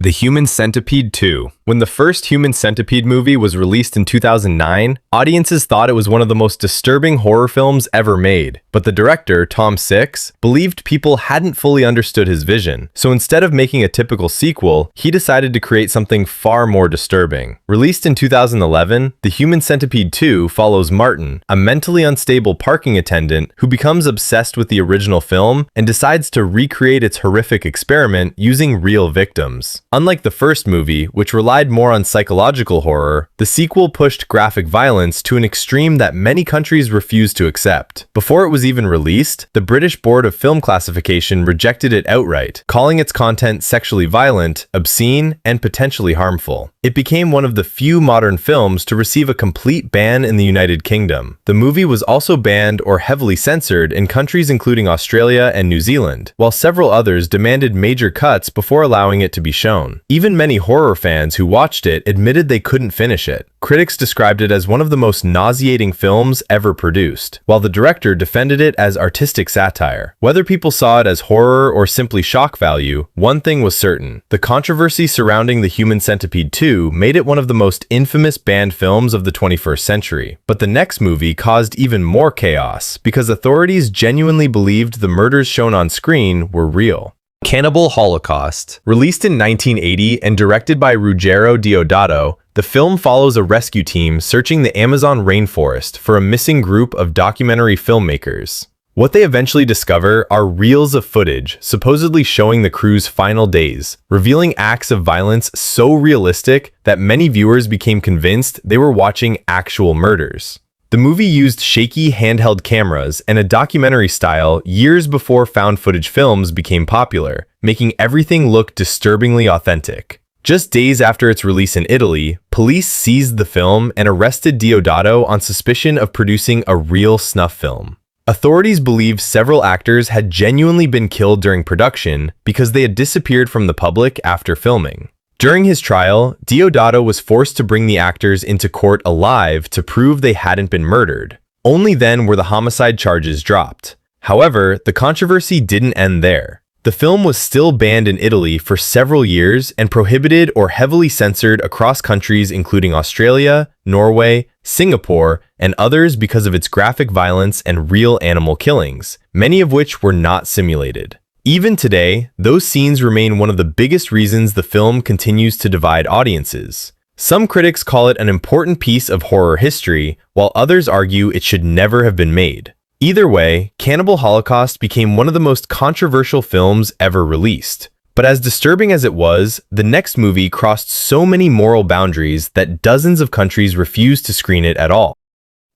The Human Centipede 2. When the first Human Centipede movie was released in 2009, audiences thought it was one of the most disturbing horror films ever made. But the director, Tom Six, believed people hadn't fully understood his vision. So instead of making a typical sequel, he decided to create something far more disturbing. Released in 2011, The Human Centipede 2 follows Martin, a mentally unstable parking attendant who becomes obsessed with the original film and decides to recreate its horrific experiment using real victims. Unlike the first movie, which relied more on psychological horror, the sequel pushed graphic violence to an extreme that many countries refused to accept. Before it was even released, the British Board of Film Classification rejected it outright, calling its content sexually violent, obscene, and potentially harmful. It became one of the few modern films to receive a complete ban in the United Kingdom. The movie was also banned or heavily censored in countries including Australia and New Zealand, while several others demanded major cuts before allowing it to be shown. Even many horror fans who watched it admitted they couldn't finish it. Critics described it as one of the most nauseating films ever produced, while the director defended it as artistic satire. Whether people saw it as horror or simply shock value, one thing was certain: the controversy surrounding The Human Centipede 2 made it one of the most infamous banned films of the 21st century. But the next movie caused even more chaos, because authorities genuinely believed the murders shown on screen were real. Cannibal Holocaust. Released in 1980 and directed by Ruggero Deodato, the film follows a rescue team searching the Amazon rainforest for a missing group of documentary filmmakers. What they eventually discover are reels of footage supposedly showing the crew's final days, revealing acts of violence so realistic that many viewers became convinced they were watching actual murders. The movie used shaky handheld cameras and a documentary style years before found footage films became popular, making everything look disturbingly authentic. Just days after its release in Italy, police seized the film and arrested Deodato on suspicion of producing a real snuff film. Authorities believe several actors had genuinely been killed during production because they had disappeared from the public after filming. During his trial, Deodato was forced to bring the actors into court alive to prove they hadn't been murdered. Only then were the homicide charges dropped. However, the controversy didn't end there. The film was still banned in Italy for several years and prohibited or heavily censored across countries including Australia, Norway, Singapore, and others because of its graphic violence and real animal killings, many of which were not simulated. Even today, those scenes remain one of the biggest reasons the film continues to divide audiences. Some critics call it an important piece of horror history, while others argue it should never have been made. Either way, Cannibal Holocaust became one of the most controversial films ever released. But as disturbing as it was, the next movie crossed so many moral boundaries that dozens of countries refused to screen it at all.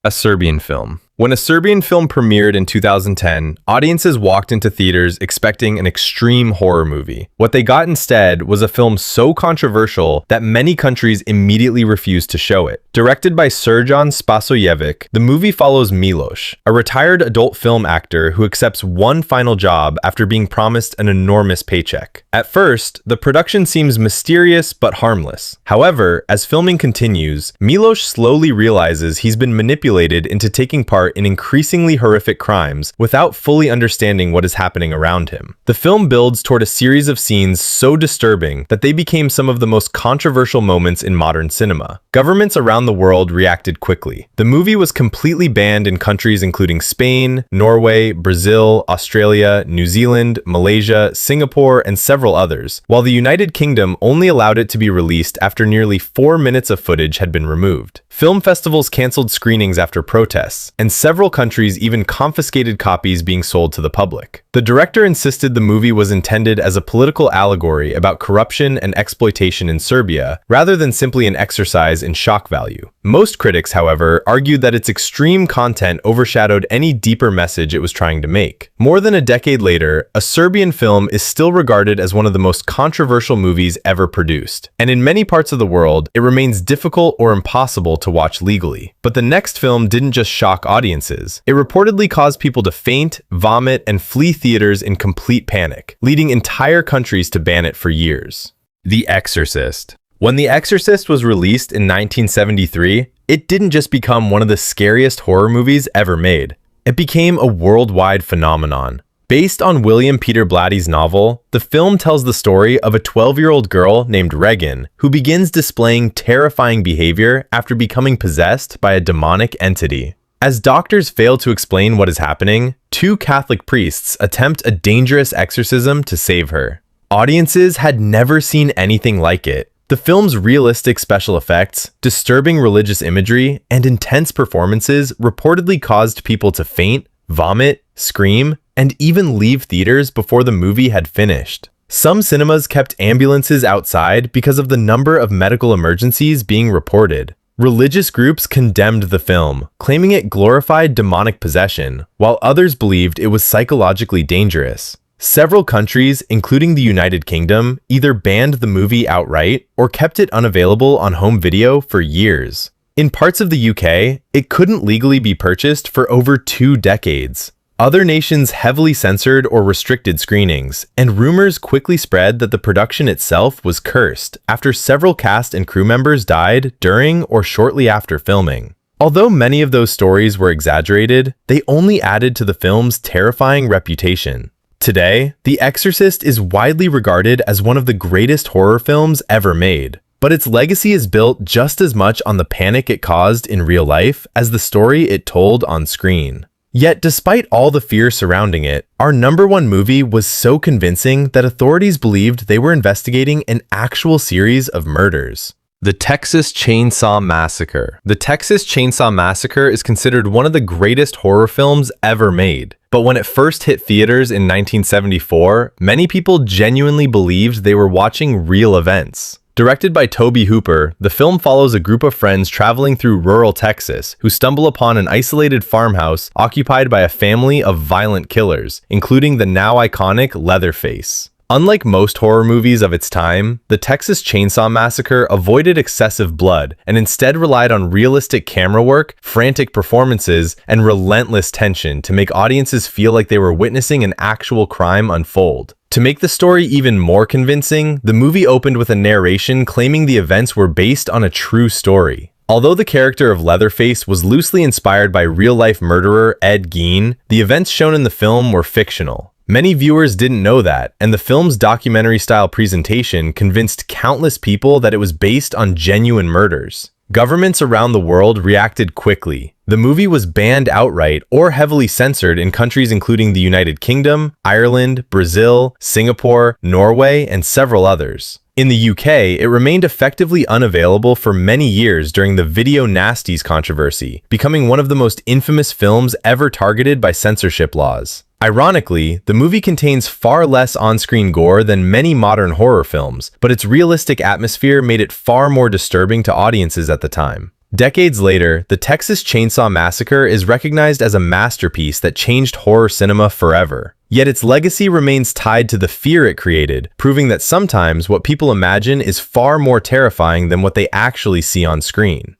A Serbian Film. When a Serbian film premiered in 2010, audiences walked into theaters expecting an extreme horror movie. What they got instead was a film so controversial that many countries immediately refused to show it. Directed by Srđan Spasojevic, the movie follows Miloš, a retired adult film actor who accepts one final job after being promised an enormous paycheck. At first, the production seems mysterious but harmless. However, as filming continues, Miloš slowly realizes he's been manipulated into taking part in increasingly horrific crimes without fully understanding what is happening around him. The film builds toward a series of scenes so disturbing that they became some of the most controversial moments in modern cinema. Governments around the world reacted quickly. The movie was completely banned in countries including Spain, Norway, Brazil, Australia, New Zealand, Malaysia, Singapore, and several others, while the United Kingdom only allowed it to be released after nearly 4 minutes of footage had been removed. Film festivals canceled screenings after protests, and several countries even confiscated copies being sold to the public. The director insisted the movie was intended as a political allegory about corruption and exploitation in Serbia, rather than simply an exercise in shock value. Most critics, however, argued that its extreme content overshadowed any deeper message it was trying to make. More than a decade later, A Serbian Film is still regarded as one of the most controversial movies ever produced, and in many parts of the world, it remains difficult or impossible to watch legally. But the next film didn't just shock audiences. It reportedly caused people to faint, vomit, and flee theaters in complete panic, leading entire countries to ban it for years. The Exorcist. When The Exorcist was released in 1973, it didn't just become one of the scariest horror movies ever made. It became a worldwide phenomenon. Based on William Peter Blatty's novel, the film tells the story of a 12-year-old girl named Regan who begins displaying terrifying behavior after becoming possessed by a demonic entity. As doctors fail to explain what is happening, two Catholic priests attempt a dangerous exorcism to save her. Audiences had never seen anything like it. The film's realistic special effects, disturbing religious imagery, and intense performances reportedly caused people to faint, vomit, scream, and even leave theaters before the movie had finished. Some cinemas kept ambulances outside because of the number of medical emergencies being reported. Religious groups condemned the film, claiming it glorified demonic possession, while others believed it was psychologically dangerous. Several countries, including the United Kingdom, either banned the movie outright or kept it unavailable on home video for years. In parts of the UK, it couldn't legally be purchased for over 2 decades. Other nations heavily censored or restricted screenings, and rumors quickly spread that the production itself was cursed after several cast and crew members died during or shortly after filming. Although many of those stories were exaggerated, they only added to the film's terrifying reputation. Today, The Exorcist is widely regarded as one of the greatest horror films ever made, but its legacy is built just as much on the panic it caused in real life as the story it told on screen. Yet, despite all the fear surrounding it, our #1 movie was so convincing that authorities believed they were investigating an actual series of murders. The Texas Chainsaw Massacre. The Texas Chainsaw Massacre is considered one of the greatest horror films ever made. But when it first hit theaters in 1974, many people genuinely believed they were watching real events. Directed by Tobe Hooper, the film follows a group of friends traveling through rural Texas who stumble upon an isolated farmhouse occupied by a family of violent killers, including the now iconic Leatherface. Unlike most horror movies of its time, the Texas Chainsaw Massacre avoided excessive blood and instead relied on realistic camera work, frantic performances, and relentless tension to make audiences feel like they were witnessing an actual crime unfold. To make the story even more convincing, the movie opened with a narration claiming the events were based on a true story. Although the character of Leatherface was loosely inspired by real-life murderer Ed Gein, the events shown in the film were fictional. Many viewers didn't know that, and the film's documentary-style presentation convinced countless people that it was based on genuine murders. Governments around the world reacted quickly. The movie was banned outright or heavily censored in countries including the United Kingdom, Ireland, Brazil, Singapore, Norway, and several others. In the UK, it remained effectively unavailable for many years during the Video Nasties controversy, becoming one of the most infamous films ever targeted by censorship laws. Ironically, the movie contains far less on-screen gore than many modern horror films, but its realistic atmosphere made it far more disturbing to audiences at the time. Decades later, the Texas Chainsaw Massacre is recognized as a masterpiece that changed horror cinema forever. Yet its legacy remains tied to the fear it created, proving that sometimes what people imagine is far more terrifying than what they actually see on screen.